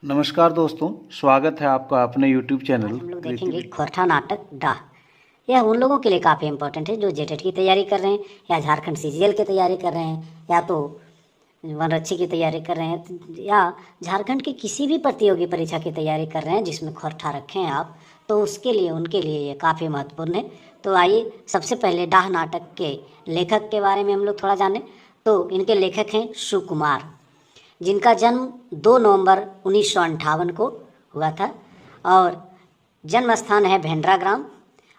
नमस्कार दोस्तों, स्वागत है आपका अपने YouTube चैनल। हम लोग देखेंगे खोरठा नाटक डाह। यह उन लोगों के लिए काफ़ी इंपॉर्टेंट है जो जेटेट की तैयारी कर रहे हैं या झारखंड सीजीएल की तैयारी कर रहे हैं या तो वनरक्षी की तैयारी कर रहे हैं या झारखंड की किसी भी प्रतियोगी परीक्षा की तैयारी कर रहे हैं जिसमें खोरठा रखे हैं आप, तो उसके लिए उनके लिए ये काफ़ी महत्वपूर्ण है। तो आइए सबसे पहले डाह नाटक के लेखक के बारे में हम लोग थोड़ा जानें। तो इनके लेखक हैं सुकुमार, जिनका जन्म 2 नवंबर 1958 को हुआ था और जन्म स्थान है भेंड्रा ग्राम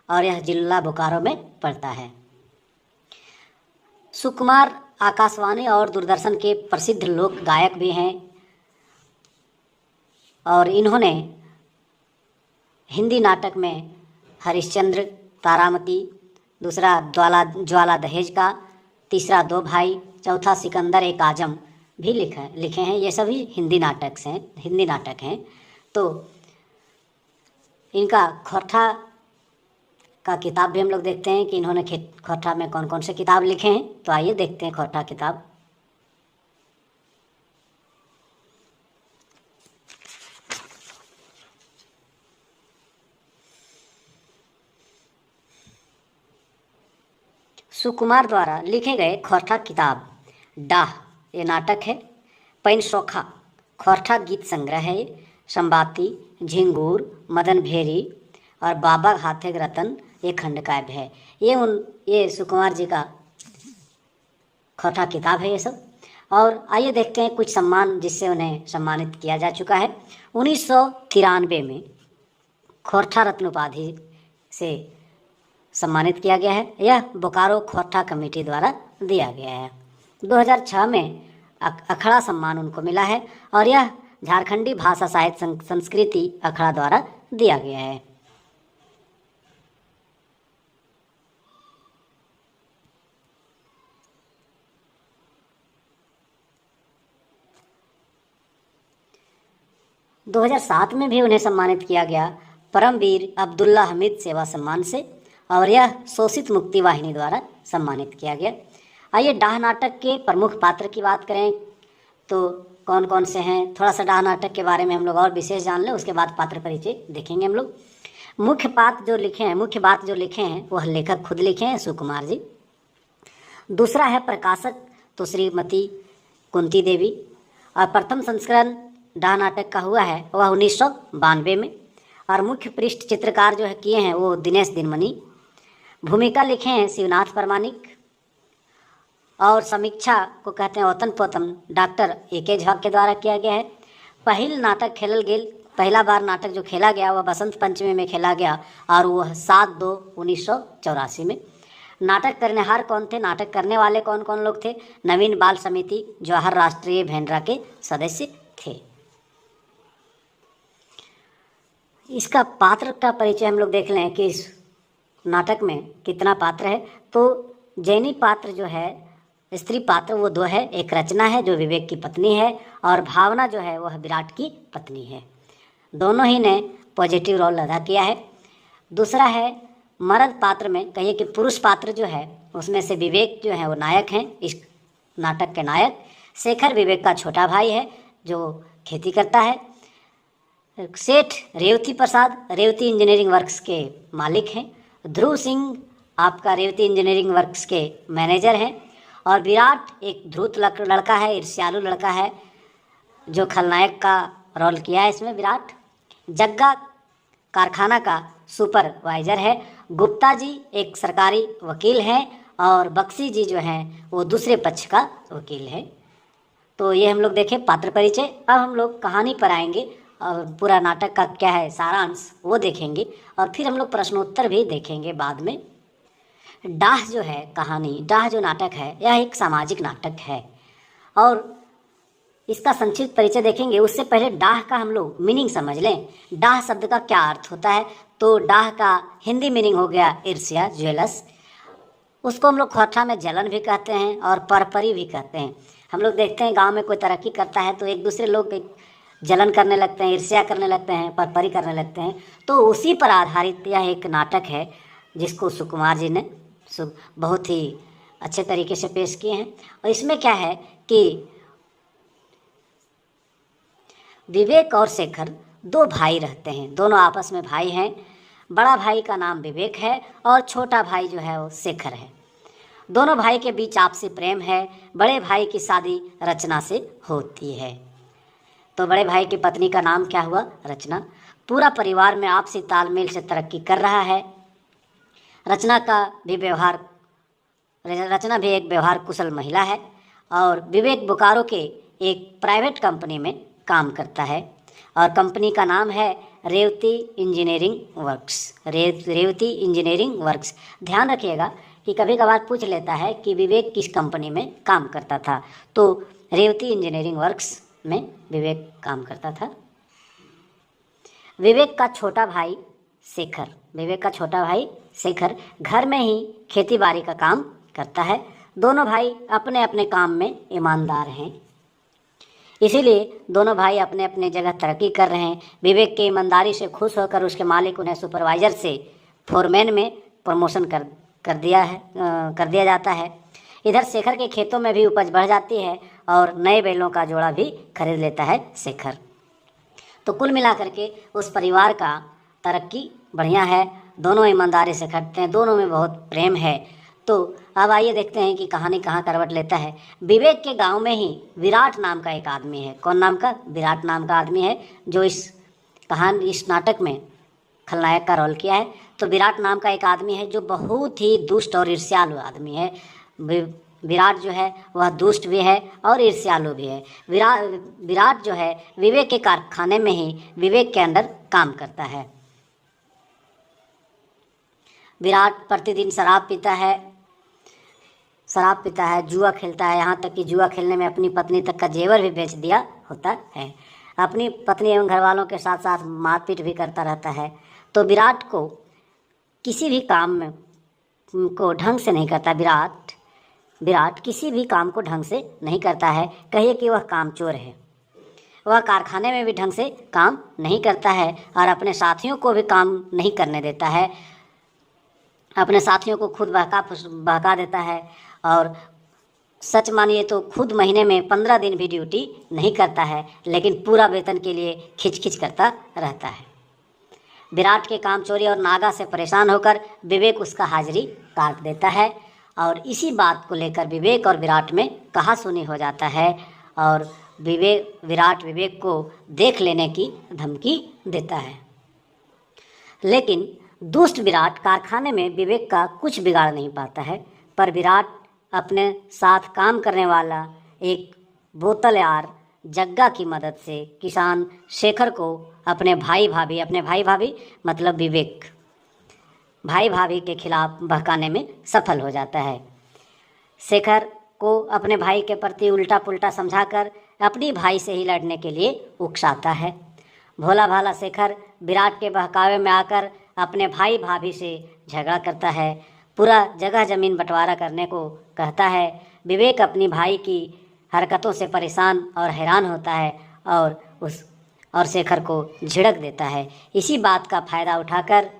और यह जिला बोकारो में पड़ता है। सुकुमार आकाशवाणी और दूरदर्शन के प्रसिद्ध लोक गायक भी हैं और इन्होंने हिंदी नाटक में हरिश्चंद्र, तारामती, दूसरा ज्वाला दहेज का, तीसरा 2 भाई, चौथा सिकंदर एक आजम भी लिखे हैं। ये सभी हिंदी नाटक हैं। तो इनका खोरठा का किताब भी हम लोग देखते हैं कि इन्होंने खोरठा में कौन कौन से किताब लिखे हैं। तो आइए देखते हैं खोरठा किताब। सुकुमार द्वारा लिखे गए खोरठा किताब डाह ये नाटक है। पैन सोखा खोरठा गीत संग्रह है। संबाती, झिंगूर, मदन भेरी और बाबा हाथेग रतन ये खंड काव्य है। ये सुकुमार जी का खोरठा किताब है ये सब। और आइए देखते हैं कुछ सम्मान जिससे उन्हें सम्मानित किया जा चुका है। 1993 में खोरठा रत्न उपाधि से सम्मानित किया गया है। यह बोकारो खोरठा कमेटी द्वारा दिया गया है। 2006 में अखड़ा सम्मान उनको मिला है और यह झारखंडी भाषा साहित्य संस्कृति अखड़ा द्वारा दिया गया है। दो 2007 में भी उन्हें सम्मानित किया गया परमवीर अब्दुल्ला हमीद सेवा सम्मान से और यह शोषित मुक्ति वाहिनी द्वारा सम्मानित किया गया। आइए डाह नाटक के प्रमुख पात्र की बात करें तो कौन कौन से हैं। थोड़ा सा डाह नाटक के बारे में हम लोग और विशेष जान लें, उसके बाद पात्र परिचय देखेंगे हम लोग। मुख्य बात जो लिखे हैं वह लेखक खुद लिखे हैं, सुकुमार जी। दूसरा है प्रकाशक तो श्रीमती कुंती देवी और प्रथम संस्करण डाह नाटक का हुआ है वह 1992 में। और मुख्य पृष्ठ चित्रकार जो है किए हैं वो दिनेश दिनमणि। भूमिका लिखे हैं शिवनाथ परमानिक और समीक्षा को कहते हैं ओतन पोतन डॉक्टर ए.के. झा के द्वारा किया गया है। पहला बार नाटक जो खेला गया वह बसंत पंचमी में खेला गया और वह 7/2/1984 में। नाटक करनेहार कौन थे, नाटक करने वाले कौन कौन लोग थे। नवीन बाल समिति जवाहर राष्ट्रीय भेंड्रा के सदस्य थे। इसका पात्र का परिचय हम लोग देख लें कि इस नाटक में कितना पात्र है। तो जैनी पात्र जो है, स्त्री पात्र वो 2 है। एक रचना है जो विवेक की पत्नी है और भावना जो है वह विराट की पत्नी है। दोनों ही ने पॉजिटिव रोल अदा किया है। दूसरा है मर्द पात्र में कहिए कि पुरुष पात्र जो है उसमें से विवेक जो है वो नायक हैं। इस नाटक के नायक शेखर विवेक का छोटा भाई है जो खेती करता है। सेठ रेवती प्रसाद रेवती इंजीनियरिंग वर्क्स के मालिक हैं। ध्रुव सिंह आपका रेवती इंजीनियरिंग वर्क्स के मैनेजर हैं। और विराट एक धूर्त लड़का है, ईर्ष्यालु लड़का है जो खलनायक का रोल किया है इसमें विराट। जग्गा कारखाना का सुपरवाइजर है। गुप्ता जी एक सरकारी वकील हैं और बक्सी जी जो हैं वो दूसरे पक्ष का वकील है। तो ये हम लोग देखें पात्र परिचय। अब हम लोग कहानी पर आएंगे और पूरा नाटक का क्या है सारांश वो देखेंगे और फिर हम लोग प्रश्नोत्तर भी देखेंगे बाद में। डाह जो है कहानी, डाह जो नाटक है यह एक सामाजिक नाटक है और इसका संक्षिप्त परिचय देखेंगे। उससे पहले डाह का हम लोग मीनिंग समझ लें। डाह शब्द का क्या अर्थ होता है। तो डाह का हिंदी मीनिंग हो गया ईर्ष्या, ज्वेलस। उसको हम लोग खोरठा में जलन भी कहते हैं और परपरी भी कहते हैं। हम लोग देखते हैं गांव में कोई तरक्की करता है तो एक दूसरे लोग जलन करने लगते हैं, ईर्ष्या करने लगते हैं, परपरी करने लगते हैं। तो उसी पर आधारित यह एक नाटक है जिसको सुकुमार जी ने बहुत ही अच्छे तरीके से पेश किए हैं। और इसमें क्या है कि विवेक और शेखर दो भाई रहते हैं, दोनों आपस में भाई हैं। बड़ा भाई का नाम विवेक है और छोटा भाई जो है वो शेखर है। दोनों भाई के बीच आपसी प्रेम है। बड़े भाई की शादी रचना से होती है। तो बड़े भाई की पत्नी का नाम क्या हुआ? रचना। पूरा परिवार में आपसी तालमेल से तरक्की कर रहा है। रचना भी एक व्यवहार कुशल महिला है और विवेक बोकारो के एक प्राइवेट कंपनी में काम करता है और कंपनी का नाम है Revathi engineering works. Revathi engineering works. ध्यान रखिएगा कि कभी कभार पूछ लेता है कि विवेक किस कंपनी में काम करता था, तो रेवती इंजीनियरिंग वर्क्स में विवेक काम करता था। विवेक का छोटा भाई शेखर घर में ही खेती बाड़ी का काम करता है। दोनों भाई अपने अपने काम में ईमानदार हैं, इसीलिए दोनों भाई अपने अपने जगह तरक्की कर रहे हैं। विवेक की ईमानदारी से खुश होकर उसके मालिक उन्हें सुपरवाइजर से फोरमैन में प्रमोशन कर दिया जाता है। इधर शेखर के खेतों में भी उपज बढ़ जाती है और नए बैलों का जोड़ा भी खरीद लेता है शेखर। तो कुल मिलाकर के उस परिवार का तरक्की बढ़िया है। दोनों ईमानदारी से खटते हैं, दोनों में बहुत प्रेम है। तो अब आइए देखते हैं कि कहानी कहाँ करवट लेता है। विवेक के गांव में ही विराट नाम का एक आदमी है। कौन नाम का? विराट नाम का आदमी है जो इस नाटक में खलनायक का रोल किया है। तो विराट नाम का एक आदमी है जो बहुत ही दुष्ट और ईर्ष्यालु आदमी है। विराट जो है वह दुष्ट भी है और ईर्ष्यालु भी है। विराट जो है विवेक के कारखाने में ही विवेक के अंडर काम करता है। विराट प्रतिदिन शराब पीता है, जुआ खेलता है, यहाँ तक कि जुआ खेलने में अपनी पत्नी तक का जेवर भी बेच दिया होता है। अपनी पत्नी एवं घर वालों के साथ साथ मारपीट भी करता रहता है। तो विराट को किसी भी काम में को ढंग से नहीं करता। विराट किसी भी काम को ढंग से नहीं करता है। कहिए कि वह कामचोर है। वह कारखाने में भी ढंग से काम नहीं करता है और अपने साथियों को भी काम नहीं करने देता है। अपने साथियों को खुद बहका देता है और सच मानिए तो खुद महीने में 15 दिन भी ड्यूटी नहीं करता है, लेकिन पूरा वेतन के लिए खिचखिच करता रहता है। विराट के कामचोरी और नागा से परेशान होकर विवेक उसका हाजिरी काट देता है और इसी बात को लेकर विवेक और विराट में कहासुनी हो जाता है और विराट विवेक को देख लेने की धमकी देता है। लेकिन दुष्ट विराट कारखाने में विवेक का कुछ बिगाड़ नहीं पाता है, पर विराट अपने साथ काम करने वाला एक बोतलयार जग्गा की मदद से किसान शेखर को अपने भाई भाभी मतलब विवेक भाई भाभी के खिलाफ बहकाने में सफल हो जाता है। शेखर को अपने भाई के प्रति उल्टा पुल्टा समझाकर अपनी भाई से ही लड़ने के लिए उकसाता है। भोला भाला शेखर विराट के बहकावे में आकर अपने भाई भाभी से झगड़ा करता है, पूरा जगह जमीन बंटवारा करने को कहता है। विवेक अपनी भाई की हरकतों से परेशान और हैरान होता है और शेखर को झिड़क देता है। इसी बात का फायदा उठाकर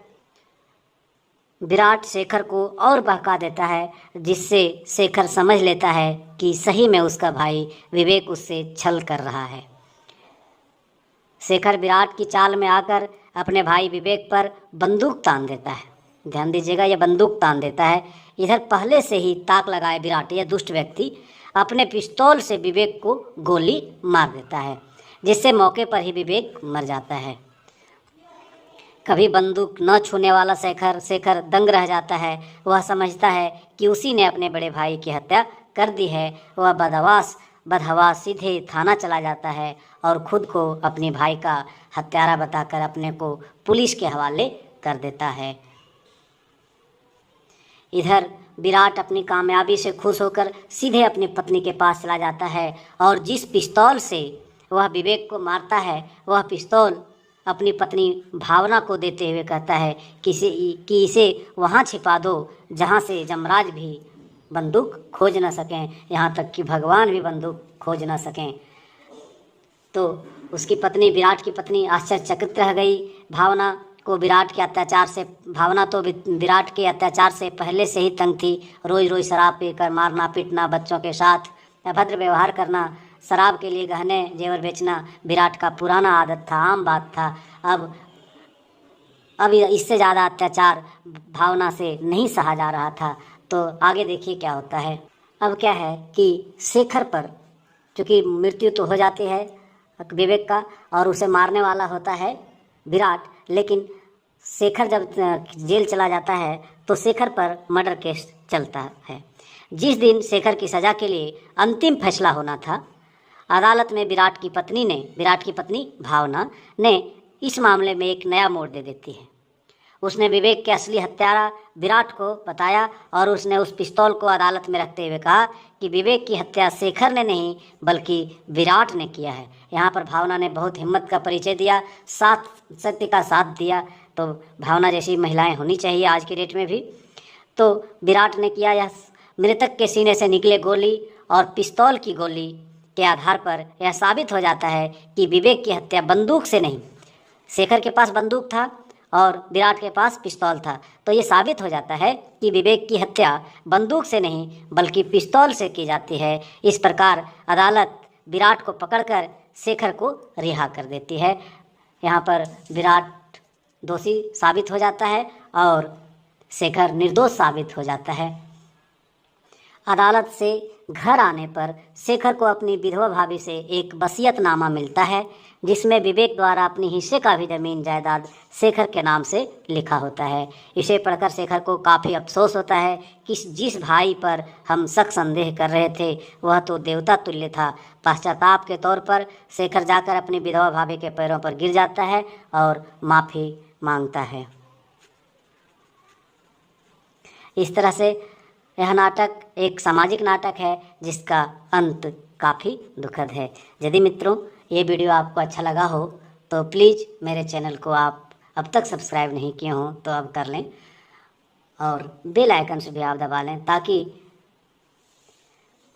विराट शेखर को और बहका देता है, जिससे शेखर समझ लेता है कि सही में उसका भाई विवेक उससे छल कर रहा है। शेखर विराट की चाल में आकर अपने भाई विवेक पर बंदूक तान देता है। ध्यान दीजिएगा, यह बंदूक तान देता है। इधर पहले से ही ताक लगाए विराट, यह दुष्ट व्यक्ति अपने पिस्तौल से विवेक को गोली मार देता है, जिससे मौके पर ही विवेक मर जाता है। कभी बंदूक न छूने वाला शेखर दंग रह जाता है। वह समझता है कि उसी ने अपने बड़े भाई की हत्या कर दी है। वह बदहवास सीधे थाना चला जाता है और खुद को अपने भाई का हत्यारा बताकर अपने को पुलिस के हवाले कर देता है। इधर विराट अपनी कामयाबी से खुश होकर सीधे अपनी पत्नी के पास चला जाता है और जिस पिस्तौल से वह विवेक को मारता है, वह पिस्तौल अपनी पत्नी भावना को देते हुए कहता है कि इसे वहाँ छिपा दो जहाँ से यमराज भी बंदूक खोज न सकें, यहाँ तक कि भगवान भी बंदूक खोज न सकें। तो उसकी पत्नी, विराट की पत्नी आश्चर्यचकित रह गई। भावना तो विराट के अत्याचार से पहले से ही तंग थी। रोज रोज शराब पीकर मारना पीटना, बच्चों के साथ अभद्र व्यवहार करना शराब के लिए गहने जेवर बेचना विराट का पुराना आदत था, आम बात था। अब इससे ज़्यादा अत्याचार भावना से नहीं सहा जा रहा था। तो आगे देखिए क्या होता है। अब क्या है कि शेखर पर चूँकि मृत्यु तो हो जाती है विवेक का, और उसे मारने वाला होता है विराट, लेकिन शेखर जब जेल चला जाता है तो शेखर पर मर्डर केस चलता है। जिस दिन शेखर की सज़ा के लिए अंतिम फैसला होना था, अदालत में विराट की पत्नी भावना ने इस मामले में एक नया मोड़ दे देती है। उसने विवेक के असली हत्यारा विराट को बताया और उसने उस पिस्तौल को अदालत में रखते हुए कहा कि विवेक की हत्या शेखर ने नहीं बल्कि विराट ने किया है। यहाँ पर भावना ने बहुत हिम्मत का परिचय दिया, सत्य का साथ दिया। तो भावना जैसी महिलाएं होनी चाहिए आज की डेट में भी। तो विराट ने किया यह। मृतक के सीने से निकले गोली और पिस्तौल की गोली के आधार पर यह साबित हो जाता है कि विवेक की हत्या बंदूक से नहीं, शेखर के पास बंदूक था और विराट के पास पिस्तौल था। तो ये साबित हो जाता है कि विवेक की हत्या बंदूक से नहीं बल्कि पिस्तौल से की जाती है। इस प्रकार अदालत विराट को पकड़कर शेखर को रिहा कर देती है। यहाँ पर विराट दोषी साबित हो जाता है और शेखर निर्दोष साबित हो जाता है। अदालत से घर आने पर शेखर को अपनी विधवा भाभी से एक वसीयतनामा मिलता है, जिसमें विवेक द्वारा अपनी हिस्से का भी ज़मीन जायदाद शेखर के नाम से लिखा होता है। इसे पढ़कर शेखर को काफ़ी अफसोस होता है कि जिस भाई पर हम शक संदेह कर रहे थे वह तो देवता तुल्य था। पश्चाताप के तौर पर शेखर जाकर अपनी विधवा भाभी के पैरों पर गिर जाता है और माफ़ी मांगता है। इस तरह से यह नाटक एक सामाजिक नाटक है जिसका अंत काफ़ी दुखद है। यदि मित्रों ये वीडियो आपको अच्छा लगा हो तो प्लीज़ मेरे चैनल को आप अब तक सब्सक्राइब नहीं किए हों तो अब कर लें और बेल आइकन से भी आप दबा लें, ताकि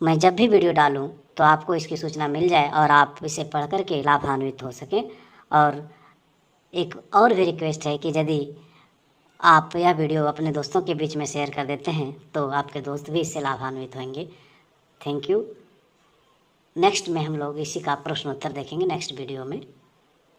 मैं जब भी वीडियो डालूं तो आपको इसकी सूचना मिल जाए और आप इसे पढ़ कर के लाभान्वित हो सकें। और एक और भी रिक्वेस्ट है कि यदि आप यह वीडियो अपने दोस्तों के बीच में शेयर कर देते हैं तो आपके दोस्त भी इससे लाभान्वित होंगे। Thank you. नेक्स्ट में हम लोग इसी का प्रश्नोत्तर देखेंगे नेक्स्ट वीडियो में।